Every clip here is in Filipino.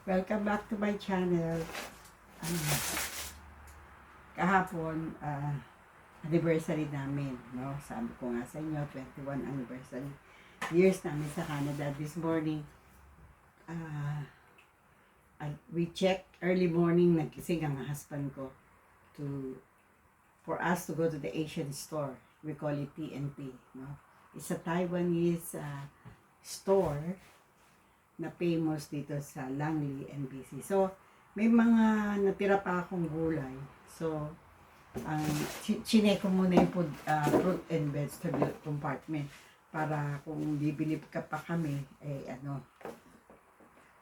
Welcome back to my channel. Kahapon, anniversary namin, no? Sabi ko nga sa inyo, 21 anniversary years namin sa Canada. This morning, we checked early morning, nagising ang husband ko for us to go to the Asian store. We call it TNT, no? It's a Taiwanese store na famous dito sa Langley and BC. So, may mga natira pa akong gulay. So, chinek ko muna yung fruit and vegetable compartment para kung bibili ka pa kami,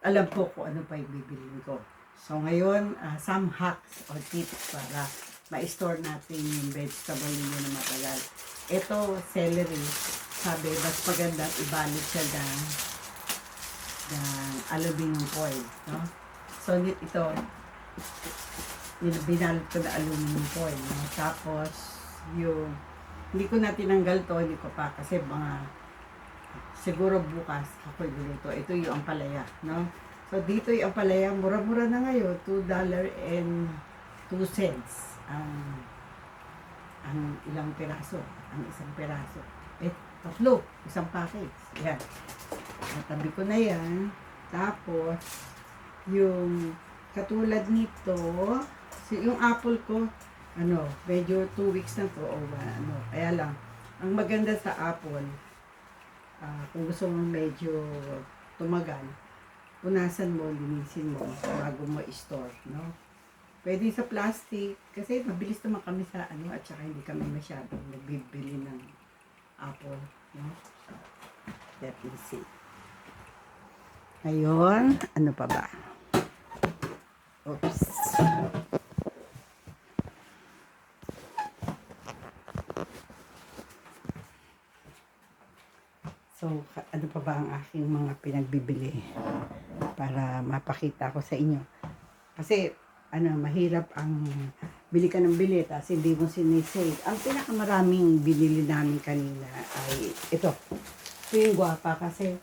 alam ko kung ano pa yung bibilin ko. So, ngayon, some hacks or tips para ma-store natin yung vegetable ninyo na matagal. Ito, celery. Sabi, mas maganda ibalot siya ng aluminum foil, no? So, ito, binalot ko na aluminum foil, no? Tapos, hindi ko na tinanggal to, hindi ko pa, kasi siguro bukas, ako dito. Ito yung ampalaya, no? So, dito yung ampalaya, mura-mura na ngayon, $2.02 ang ilang piraso, ang isang piraso. Tatlo, isang package. Yan. Natabi ko na yan. Tapos, yung katulad nito, yung apple ko, medyo 2 weeks na to, kaya lang, ang maganda sa apple, kung gusto mo medyo tumagal, punasan mo, linisin mo, bago mo i-store, no? Pwede sa plastic, kasi mabilis naman kami sa at saka hindi kami masyadong nagbibili ng apple, no? So, let me see. Ngayon, ano pa ba? Oops. So, ano pa ba ang aking mga pinagbibili para mapakita ko sa inyo? Kasi, mahirap ang bili ka ng bili, tapos hindi mo sinisave. Ang pinakamaraming binili namin kanina ay ito. Ito yung guwapa kasi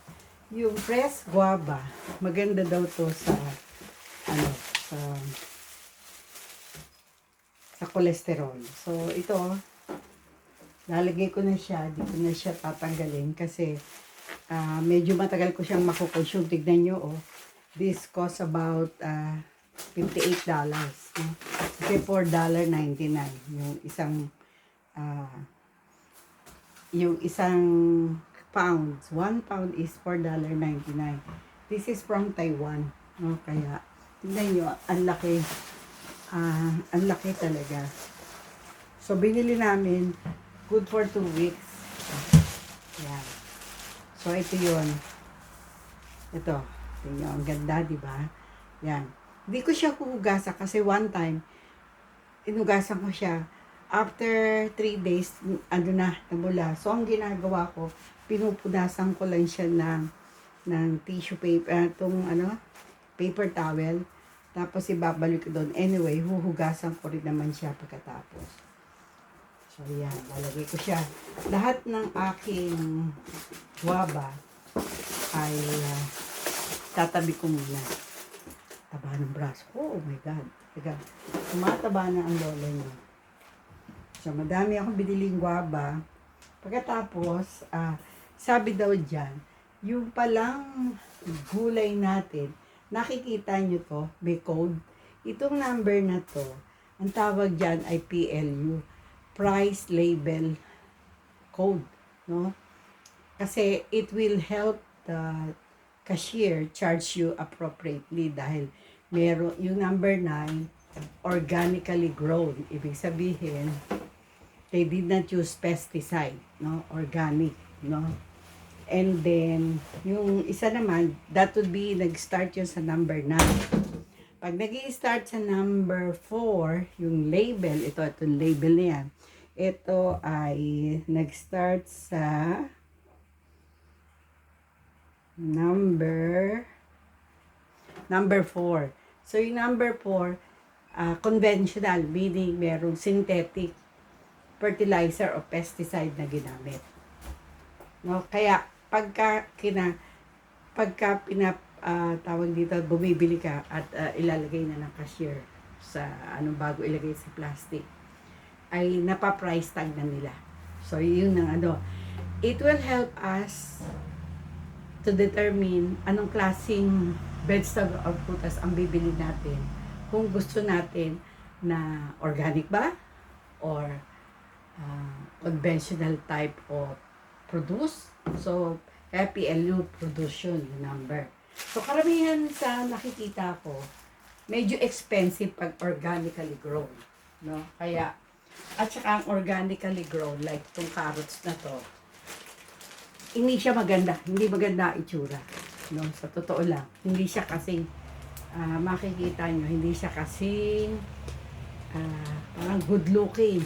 yung fresh guava, maganda daw to sa cholesterol. So, ito, lalagay ko na siya, di ko na siya tatanggalin kasi medyo matagal ko siyang makukonsume. Tignan nyo, this cost about $58. No? Kasi $4.99 yung isang pounds. 1 pound is $4.99. This is from Taiwan. No? Kaya, tignan nyo, ang laki. Ang laki talaga. So, binili namin, good for 2 weeks. Yan. So, ito yun. Ito. Tingnan nyo, ang ganda, diba? Yan. Hindi ko siya huhugasan kasi one time, inugasan ko siya. After 3 days, namula. So, ang ginagawa ko, pinupunasan ko lang siya ng tissue paper, paper towel. Tapos, ibabalik ko doon. Anyway, huhugasan ko rin naman siya pagkatapos. So, yan. Lalagay ko siya. Lahat ng aking guava ay tatabi ko muna. Taba ng braso. Oh my God. Tumataba na ang lola niya. So, madami akong biniling guava. Pagkatapos, sabi daw dyan, yung palang gulay natin, nakikita nyo to, may code. Itong number na to, ang tawag dyan ay PLU, Price Label Code. No? Kasi it will help the cashier charge you appropriately dahil meron yung number 9, organically grown. Ibig sabihin, they did not use pesticide, no? Organic, no? And then, yung isa naman, that would be, nag-start yun sa number 9. Pag nag-i-start sa number 4, yung label, itong label na yan, ito ay nag-start sa number 4. So, yung number 4, conventional, meaning merong synthetic fertilizer o pesticide na ginamit. No? Kaya, pagka tawag dito, bumibili ka at ilalagay na ng cashier sa anong bago ilagay sa plastic, ay napa-price tag na nila. So, yun ang ano. It will help us to determine anong klaseng vegetable or prutas ang bibili natin. Kung gusto natin na organic ba or conventional type of produce. So, kaya PLU, produce yun, yung number. So, karamihan sa nakikita ko, medyo expensive pag organically grown. No? Kaya, at saka ang organically grown, like itong carrots na to, hindi siya maganda. Hindi maganda itsura. No? Sa totoo lang. Hindi siya kasing, makikita nyo, hindi siya kasing, parang good looking.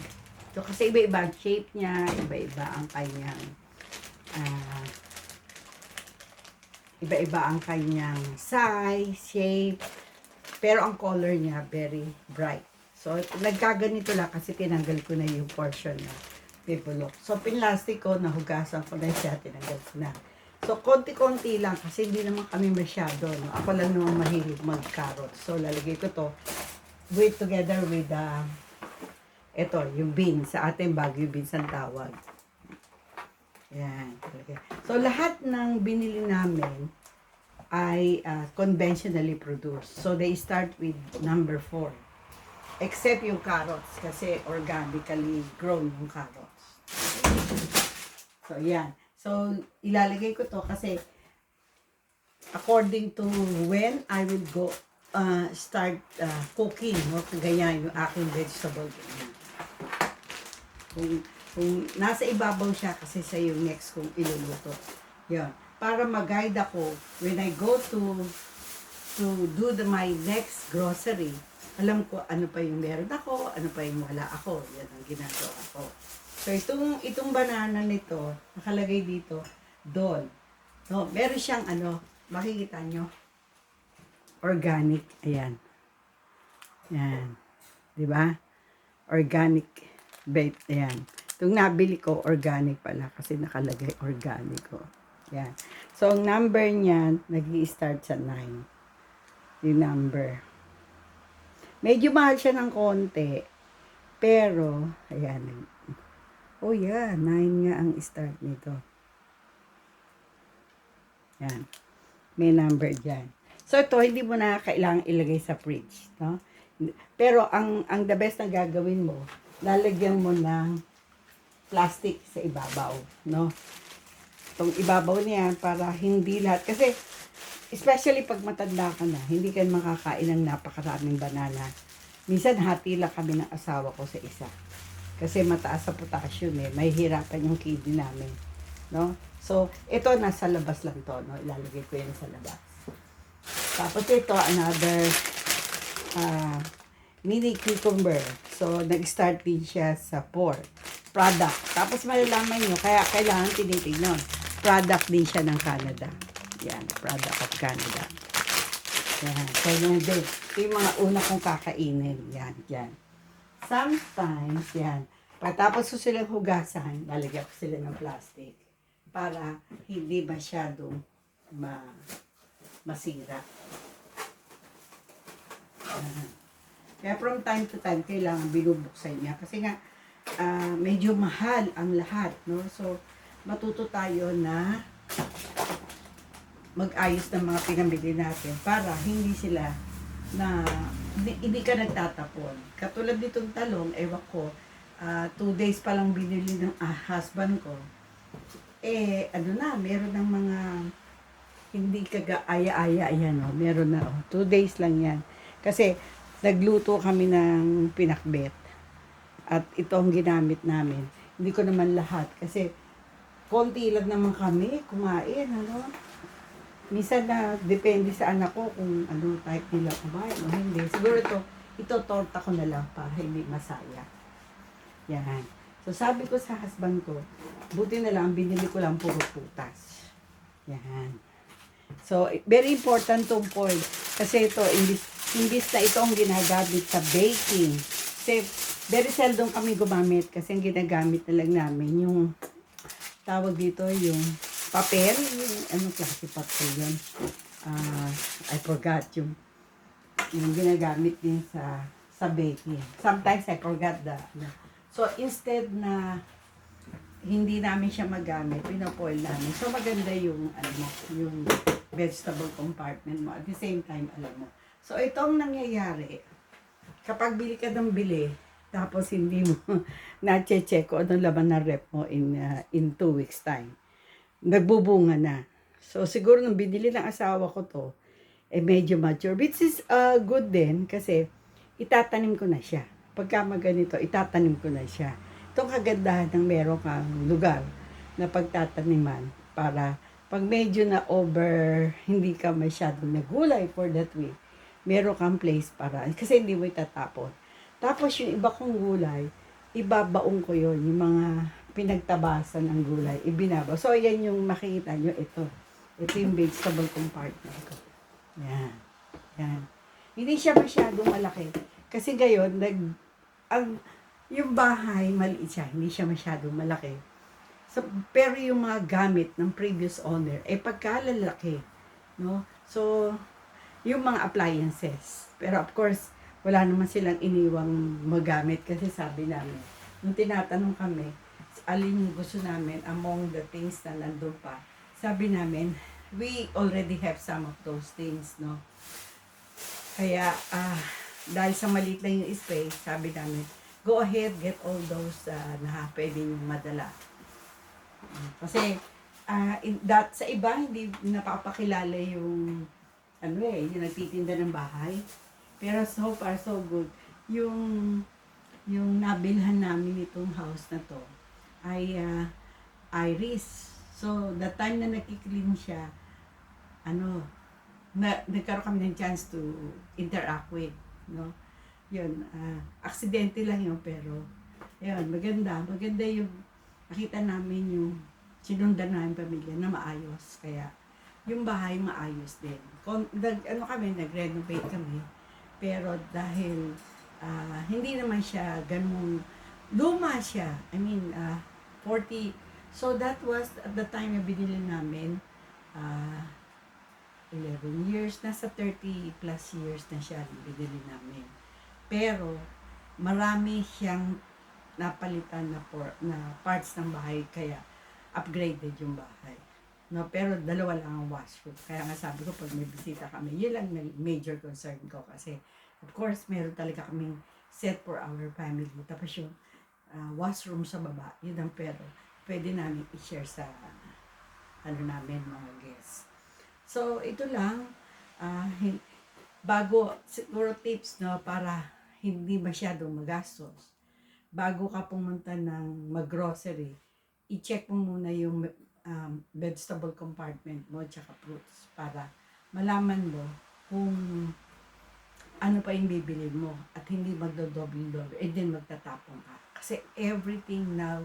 So, kasi iba-iba ang shape niya, iba-iba ang kanyang, iba-iba ang kanyang size, shape, pero ang color niya very bright. So, nagkaganito lang kasi tinanggal ko na yung portion na pipulok. So, pinlastic ko, nahugasan ko na siya, tinanggal ko na. So, konti-konti lang kasi hindi naman kami masyado. No? Ako lang naman mahilig mag-carrot. So, lalagay ko to together with ito, yung beans. Sa ating Baguio beans ang tawag. Yan. So, lahat ng binili namin ay conventionally produced. So, they start with number 4. Except yung carrots kasi organically grown yung carrots. So, yan. So, ilalagay ko to kasi according to when I will go start cooking, no? Ganyan yung aking vegetable. Kung nasa ibabaw siya kasi sa yung next kong iluluto. Yan. Para mag-guide ako when I go to do my next grocery, alam ko ano pa yung meron ako, ano pa yung wala ako. Yan ang ginagawa ko. So, itong banana nito, nakalagay dito, Dole. No, meron siyang makikita nyo, organic. Ayan. Yan. Diba? Organic bait. Ayan. Itong nabili ko, organic pala kasi nakalagay organic ko. Yan. So, ang number niyan, nag-i-start sa 9. Yung number. Medyo mahal siya ng konti. Pero, ayan. Oh, yeah. 9 nga ang start nito. Yan. May number dyan. So, ito, hindi mo na kailangang ilagay sa fridge. No? Pero, ang the best na gagawin mo, lalagyan mo ng plastic sa ibabaw. No? Itong ibabaw niya para hindi lahat. Kasi, especially pag matanda ka na, hindi ka makakain ng napakaraming banana. Minsan, hati lang kami ng asawa ko sa isa. Kasi mataas sa potassium eh. May hirapan yung kidney namin. No? So, ito nasa labas lang to. No? Ilalagay ko yan sa labas. Tapos ito, another mini cucumber. So, nag-start din siya sa 4. Product. Tapos malalaman nyo, kaya kailangan tinitignan. Product din siya ng Canada. Yan, product of Canada. Yan. So, yan din. Ito yung mga una kong kakainin. Yan, yan. Sometimes, yan. Pagkatapos ko silang hugasan, lalagyan ko sila ng plastic para hindi masyadong masira. Kaya from time to time, kailangan binubuksan niya. Kasi nga, medyo mahal ang lahat. No? So, matuto tayo na mag-ayos ng mga pinamili natin para hindi sila hindi ka nagtatapon. Katulad nitong talong, ewan ko, 2 days pa lang binili ng husband ko. Meron ng mga hindi kaga-aya-aya yan, no? Meron na, 2 days lang yan. Kasi, nagluto kami ng pinakbet. At ito ang ginamit namin. Hindi ko naman lahat. Kasi, konti lang naman kami kumain, ano? Minsan na, depende sa anak ko kung ano type nila kumain o hindi. Siguro ito torta ko na lang para hindi masaya. Yan. So, sabi ko sa husband ko, buti na lang, binili ko lang puro putas. Yan. So, very important tong point. Kasi ito, imbis na ito ang ginagamit sa baking. Kasi, very seldom kami gumamit kasi ang ginagamit na lang namin yung tawag dito, yung papel. Anong klase papel yun? ah, I forgot yung ginagamit din sa baking. Sometimes I forgot so instead na hindi namin siya magamit, pinopoil namin. So maganda yung yung vegetable compartment mo. At the same time, alam mo. So itong nangyayari, kapag bili ka ng bili, tapos hindi mo na-check kung anong laman ng rep mo in 2 weeks time, nagbubunga na. So siguro nung binili ng asawa ko to, medyo mature. Which is good din kasi itatanim ko na siya. Pagka maganito, itatanim ko na siya. Itong kagandahan ng meron kang lugar na pagtataniman para pag medyo na over, hindi ka masyadong nagulay for that week, meron kang place para, kasi hindi mo itatapon. Tapos yung iba kong gulay, ibabaong ko yon yung mga pinagtabasan ng gulay, ibinabaw. So, ayan yung makikita nyo, ito. Ito yung vegetable compartment ko. Yan. Yan. Hindi siya masyadong malaki. Kasi gayon, yung bahay, maliit siya. Hindi siya masyadong malaki. So, pero yung mga gamit ng previous owner, pagkalalaki. No? So, yung mga appliances. Pero of course, wala naman silang iniwang magamit kasi sabi namin, nung tinatanong kami, alin yung gusto namin among the things na nandun pa, sabi namin, we already have some of those things, no? Kaya, dahil sa maliit lang yung space, sabi namin, go ahead, get all those na pwede yung madala. Kasi, sa iba, hindi napapakilala yung, yung nagtitinda ng bahay. Pero so far, so good. Yung nabilhan namin itong house na to, ay Iris. So, the time na nakiklean siya, nagkaroon kami ng chance to interact with, no? Yun, aksidente lang yun, pero, yun, maganda yung, nakita namin yung, sinundan namin pamilya na maayos, kaya, yung bahay maayos din. Nag-renovate kami, pero dahil, hindi naman siya ganun, luma siya, 40, so that was at the time na binili namin, 11 years, nasa 30 plus years na siya binili namin. Pero, marami siyang napalitan na parts ng bahay, kaya upgraded yung bahay. No, pero dalawa lang ang washroom. Kaya nga sabi ko, pag may bisita kami, yun lang major concern ko. Kasi, of course, meron talaga kaming set for our family. Tapos yung washroom sa baba, yun ang pero pwede namin i-share sa namin mga guests. So, ito lang, bago, siguro tips, no, para hindi masyadong magastos. Bago ka pumunta ng mag-grocery, i-check mo muna yung vegetable compartment mo tsaka fruits para malaman mo kung ano pa yung bibili mo at hindi magdodoble-doble and then magtatapon ka. Kasi everything now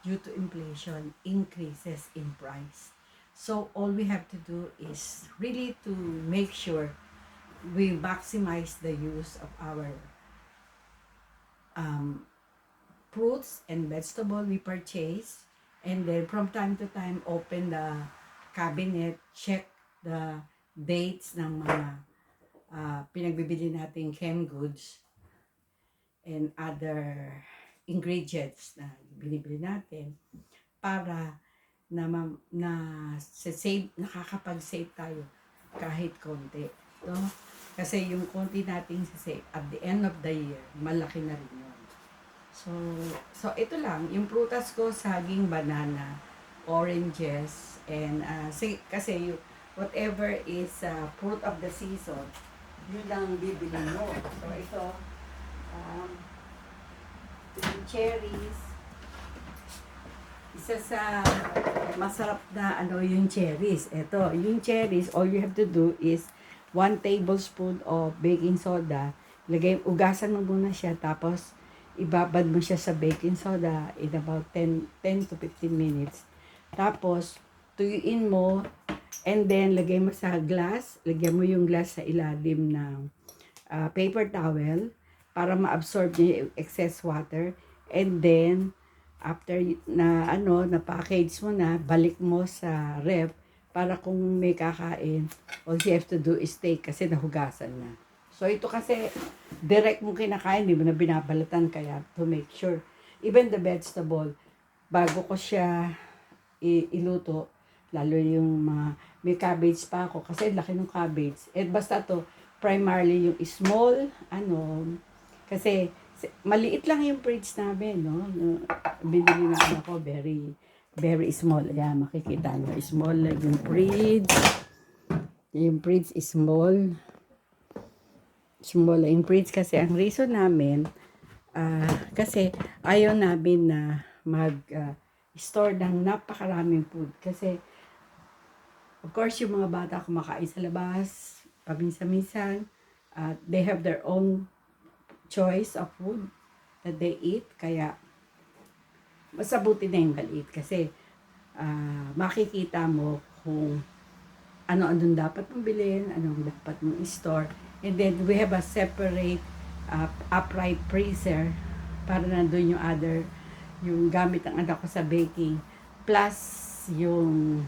due to inflation increases in price. So all we have to do is really to make sure we maximize the use of our fruits and vegetable we purchase, and then from time to time open the cabinet, check the dates ng mga pinagbibili nating canned goods and other ingredients na binibili natin para nakakapag-save tayo kahit konti, no? Kasi yung konti nating save at the end of the year, malaki na rin yun. So ito lang, yung prutas ko, saging, banana, oranges, and kasi whatever is fruit of the season, yun lang bibili mo. So ito, yung cherries, isa sa masarap na yung cherries. Ito, yung cherries, all you have to do is 1 tablespoon of baking soda. Ugasan mo muna siya, tapos ibabad mo siya sa baking soda in about 10 to 15 minutes. Tapos, tuyuin mo, and then lagay mo sa glass. Lagyan mo yung glass sa ilalim ng paper towel para ma-absorb niya yung excess water. And then, after na package mo na, balik mo sa ref para kung may kakain, all you have to do is take kasi nahugasan na. So ito kasi direct mo kinakain, di mo na binabalatan, kaya to make sure. Even the vegetable, bago ko siya iluto, lalo yung mga, may cabbage pa ako kasi laki ng cabbage. Basta to, primarily yung small, kasi maliit lang yung fridge namin, no? Binili na ako, very, very small. Ayan, makikita nyo, small lang yung fridge. Yung fridge is small. Small lang yung fridge kasi ang reason namin, kasi ayaw namin na store ng napakaraming food. Kasi, of course, yung mga bata kumakain sa labas, paminsan-minsan, they have their own choice of food that they eat. Kaya, masabuti na yung maliit. Kasi, makikita mo kung ano-anong dapat mong bilhin, anong dapat mong store. And then, we have a separate upright freezer para nandun yung gamit ng anak ko sa baking. Plus, yung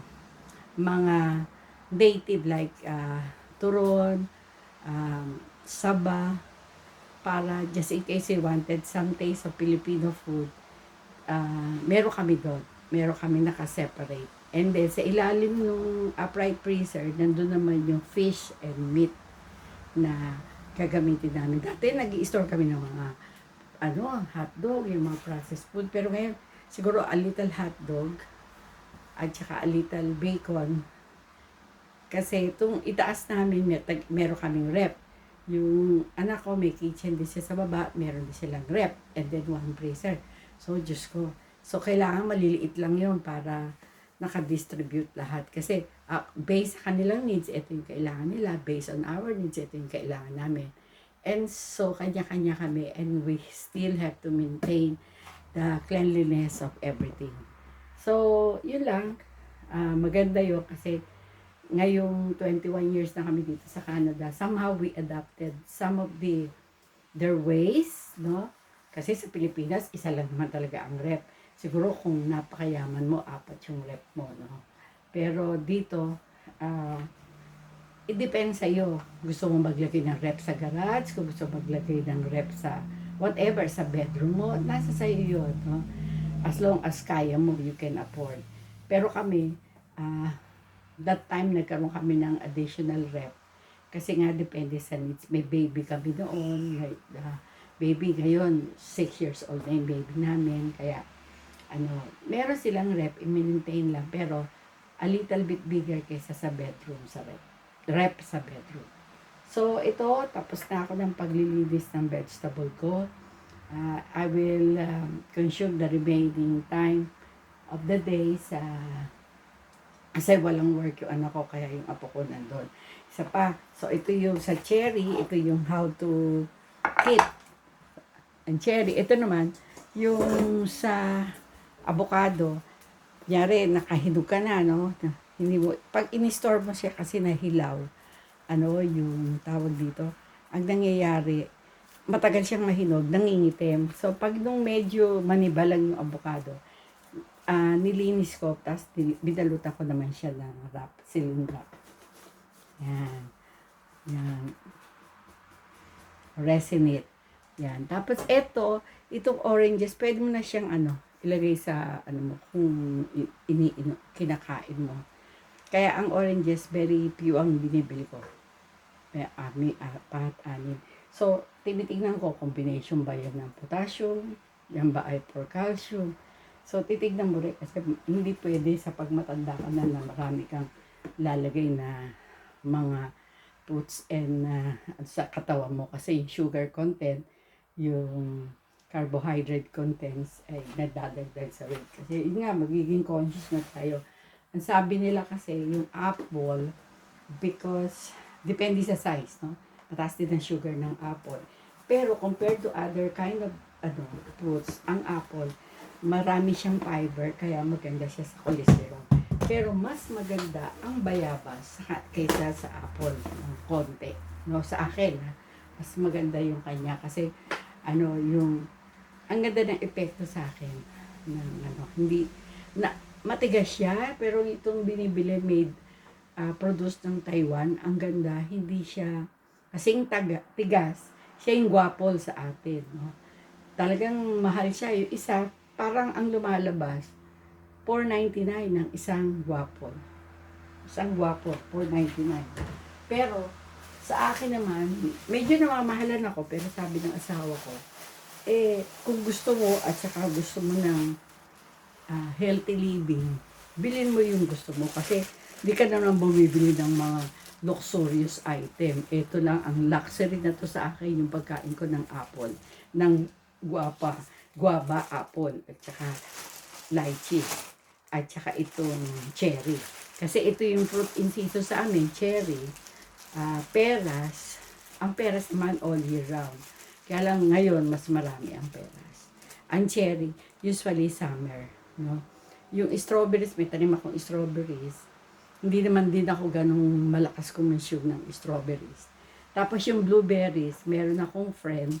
mga native like turon, saba, para just in case you wanted some taste of Filipino food, meron kami doon. Meron kami naka-separate. And then, sa ilalim ng upright freezer, nandun naman yung fish and meat na gagamitin namin. Dati, nag-i-store kami ng mga hotdog, yung mga processed food. Pero ngayon, siguro a little hotdog at saka a little bacon. Kasi itong itaas namin, meron kaming rep. Yung anak ko, may kitchen din siya sa baba, meron din silang rep. And then one freezer. So, Diyos ko. So, kailangan maliliit lang yun para naka-distribute lahat. Kasi, based sa kanilang needs, ito yung kailangan nila. Based on our needs, ito yung kailangan namin. And so, kanya-kanya kami. And we still have to maintain the cleanliness of everything. So, yun lang. Maganda yun kasi ngayong 21 years na kami dito sa Canada, somehow we adopted some of their ways, no? Kasi sa Pilipinas, isa lang naman talaga ang rep. Siguro kung napakayaman mo, 4 yung rep mo, no? Pero dito, it depends sa'yo. Gusto mo maglagay ng rep sa garage, kung gusto mo maglagay ng rep sa whatever, sa bedroom mo, nasa sa'yo yun, no? As long as kaya mo, you can afford. Pero kami, that time nagkaroon kami ng additional rep. Kasi nga, depende sa needs. May baby kami noon, baby ngayon, 6 years old na yung baby namin, kaya meron silang rep, i-maintain lang, pero a little bit bigger kaysa sa bedroom, sa rep sa bedroom. So, ito, tapos na ako ng paglilinis ng vegetable ko. I will consume the remaining time of the day kasi walang work yung anak ko, kaya yung apo ko nandun. Isa pa, so ito yung sa cherry, ito yung how to keep ang cherry. Ito naman, yung sa avocado, nyari, nakahinog ka na, no? Hindi mo, pag in-store mo siya kasi nahilaw, yung tawag dito, ang nangyayari, matagal siyang mahinog, nangingitim. So, pag nung medyo manibalang yung avocado, nilinis ko, tapos binalutan ko naman siya ng wrap, siling wrap. Yan. Yan. Resinate. Yan. Tapos, itong oranges, pwede mo na siyang, ilagay sa, kung kinakain mo. Kaya, ang oranges, very few ang binibili ko. Kaya, 4-6. So, tinitignan ko, combination ba yan ng potassium? Yan ba ay for calcium? So, titignan mo rin kasi hindi pwede sa pagmatanda ka na marami kang lalagay na mga foods and sa katawan mo kasi yung sugar content, yung carbohydrate contents ay nadadagdag sa weight. Kasi yun nga, magiging conscious na tayo. Ang sabi nila kasi yung apple, because depende sa size, no? Mataas din ang sugar ng apple. Pero compared to other kind of fruits, ang apple, marami siyang fiber, kaya maganda siya sa cholesterol. Pero mas maganda ang bayabas kaysa sa apple ng konti. No, sa akin, mas maganda yung kanya kasi yung ang ganda ng epekto sa akin ng hindi na matigas siya, pero itong binibili made produce ng Taiwan. Ang ganda, hindi siya kasing tigas. Siya yung gwapol sa atin. No? Talagang mahal siya. Yung isa, parang ang lumalabas, 4.99 ng isang gwapol. Isang gwapol, 4.99. Pero, sa akin naman, medyo namamahalan ako, pero sabi ng asawa ko, kung gusto mo at saka gusto mo ng healthy living, bilhin mo yung gusto mo kasi di ka na naman bumibili ng mga luxurious item. Ito lang ang luxury na to sa akin, yung pagkain ko ng apple, ng guava apple, at saka lychee, at saka itong cherry. Kasi ito yung fruit in season sa amin, cherry, peras. Ang peras naman all year round. Kaya lang ngayon, mas marami ang peras. Ang cherry, usually summer. No? Yung strawberries, may tanim akong strawberries. Hindi naman din ako ganong malakas kumonsume ng strawberries. Tapos yung blueberries, meron akong friend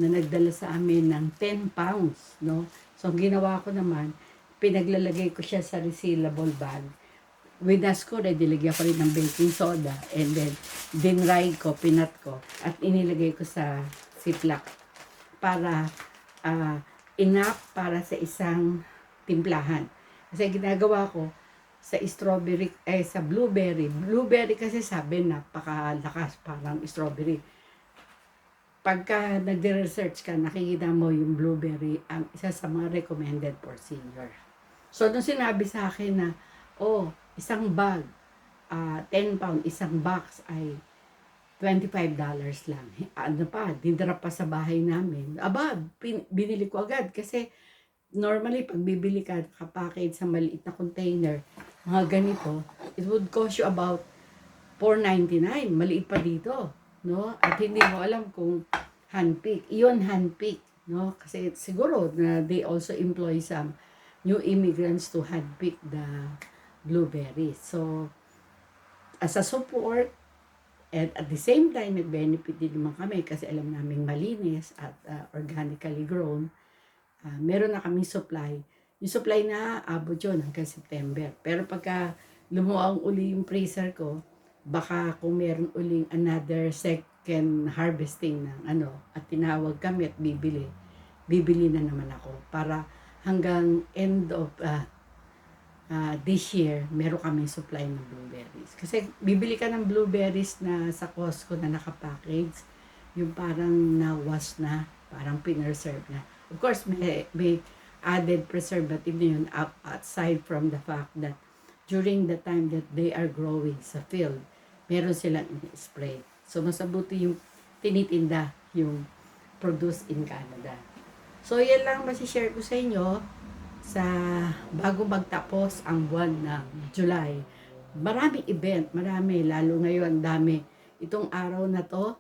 na nagdala sa amin ng 10 pounds. No? So, ang ginawa ko naman, pinaglalagay ko siya sa resealable bag. Winas ko, nilagyan ko rin ng baking soda, and then dinry ko, pinat ko, at inilagay ko sa ziplock para enough para sa isang timplahan. Kasi ginagawa ko sa strawberry, sa blueberry. Blueberry kasi sabi napakalakas parang strawberry. Pagka nagre-research ka, nakikita mo yung blueberry ang isa sa mga recommended for senior. So, nung sinabi sa akin na, isang bag, 10 pound, isang box ay $25 lang. Ano pa, didrop pa sa bahay namin. Binili ko agad kasi normally pag bibili ka, nakapackage sa maliit na container, mga ganito, it would cost you about $4.99. Maliit pa dito. No? At hindi mo alam kung hand-pick. Iyon hand-pick. No? Kasi siguro na they also employ some new immigrants to hand-pick the blueberries. So, as a support, and at the same time, nag-benefit din naman kami kasi alam naming malinis at organically grown. Meron na kaming supply. Yung supply na abot yun hanggang September. Pero pagka lumuang uli yung freezer ko, baka kung meron uling another second harvesting ng at tinawag kami at bibili na naman ako para hanggang end of this year, meron kaming supply ng blueberries. Kasi bibili ka ng blueberries na sa Costco na nakapackage, yung parang na-wash na, parang pinerserve na. Of course, may added preservative na yun aside from the fact that during the time that they are growing sa field, meron silang in-spray. So, masabuti yung tinitinda yung produce in Canada. So, yan lang masishare ko sa inyo sa bago magtapos ang buwan ng July. Maraming event, lalo ngayon, dami. Itong araw na to,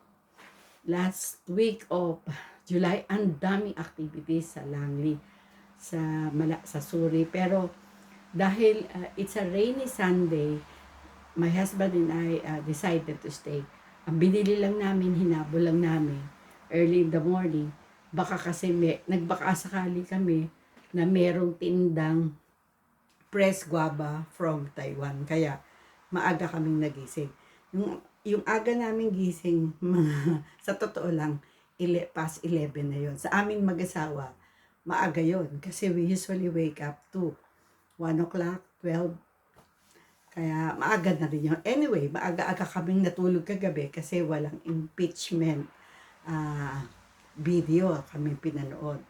last week of July, ang daming activities sa Langley, sa Suri. Pero dahil it's a rainy Sunday, my husband and I decided to stay. Ang binili lang namin, hinabol lang namin, early in the morning, baka kasi nagbaka sakali kami na merong tindang pressed guava from Taiwan. Kaya maaga kaming nagising. Yung aga naming gising, sa totoo lang, past 11 na yon. Sa aming mag-asawa, maaga yon. Kasi we usually wake up to 1 o'clock, 12. Kaya maaga na rin yun. Anyway, maaga-aga kaming natulog kagabi kasi walang impeachment video kami pinanood.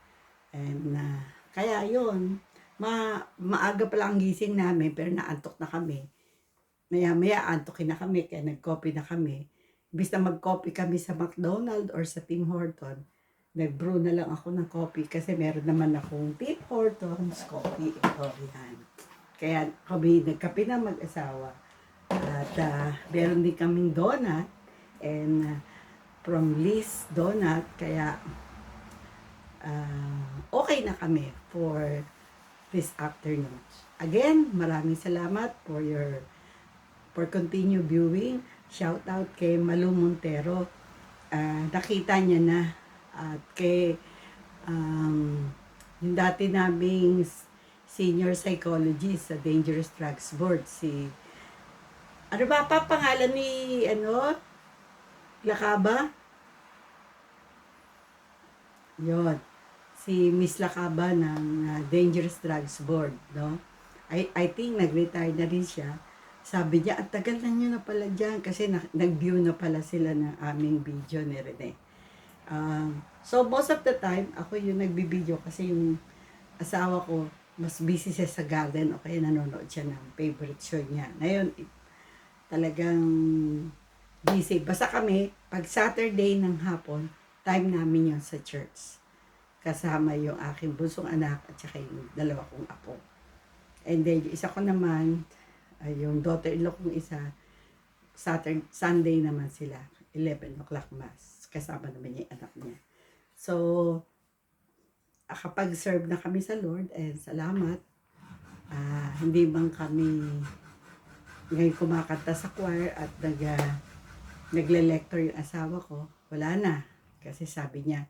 And kaya yun, maaga pa lang ang gising namin pero naantok na kami. Maya-maya antokin na kami kaya nag-coffee na kami. Imbis na mag-coffee kami sa McDonald's or sa Tim Horton, nag-brew na lang ako ng coffee kasi meron naman akong Tim Hortons coffee. Ito, yan. Kaya kami nagkape na mag-asawa. At meron din kaming donut and from Liz Donut. Kaya okay na kami for this afternoon. Again, maraming salamat for continue viewing. Shout out kay Malu Montero. Nakita niya na at kay yung dati naming senior psychologist sa Dangerous Drugs Board, si Ano ba pa pangalan ni, Lakaba? Yon, si Miss Lakaba ng Dangerous Drugs Board, no? I think nag-retire na rin siya. Sabi niya, at tagal na nyo na pala dyan kasi nag-view na pala sila ng aming video ni Rene. So most of the time, ako yung nagbibideo kasi yung asawa ko, mas busy siya sa garden o kaya nanonood siya ng favorite show niya. Ngayon, talagang busy. Basta kami, pag Saturday ng hapon, time namin yun sa church. Kasama yung aking bunsong anak at saka yung dalawa kong apo. And then, yung isa ko naman, yung daughter-in-law kong isa, Sunday naman sila, 11 o'clock mass. Kasama naman yung anak niya. So, kapag serve na kami sa Lord, and salamat, hindi bang kami ngayon kumakanta sa choir at nagle-lecture yung asawa ko, wala na. Kasi sabi niya,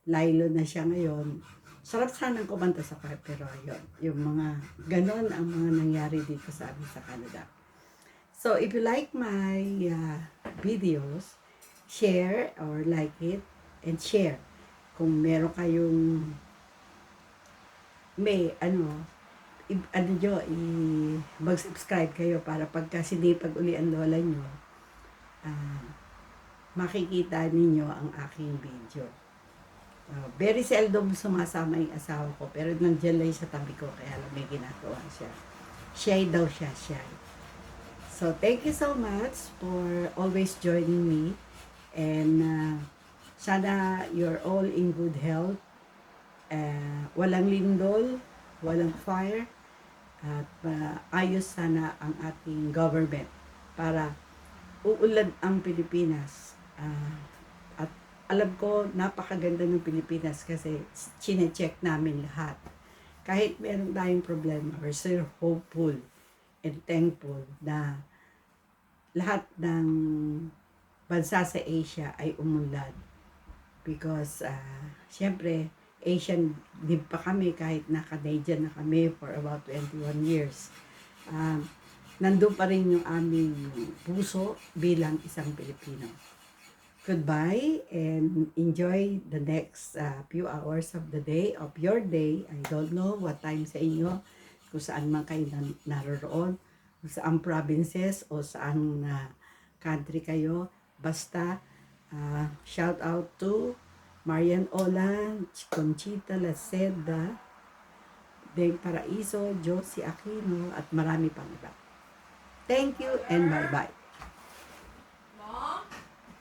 Lilo na siya ngayon. Sarap sanang kumanta sa choir, pero yun, yung mga ganon ang mga nangyari dito sa amin sa Canada. So, if you like my videos, share or like it and share. Kung meron kayong mag-subscribe kayo para pagka sinipag uli ang lola nyo, makikita ninyo ang aking video. Very seldom sumasama yung asawa ko, pero nandiyan lang sa tabi ko, kaya lang may ginagawa siya. Shy daw siya, shy. So, thank you so much for always joining me. And sana you're all in good health. Walang lindol, walang fire. At ayos sana ang ating government para uulad ang Pilipinas. At alam ko, napakaganda ng Pilipinas kasi chine-check namin lahat. Kahit meron tayong problema, we're still hopeful and thankful na lahat ng bansa sa Asia ay umunlad. Because, syempre, Asian din pa kami kahit na Canadian na kami for about 21 years. Nandun pa rin yung aming puso bilang isang Pilipino. Goodbye and enjoy the next few hours of the day, of your day. I don't know what time sa inyo, kung saan man kayo naroroon, kung saan provinces o saan country kayo. Basta, shout out to Marian Olan, Conchita Laceda, Deng Paraiso, Josie Aquino, at marami pang iba. Thank you and bye-bye.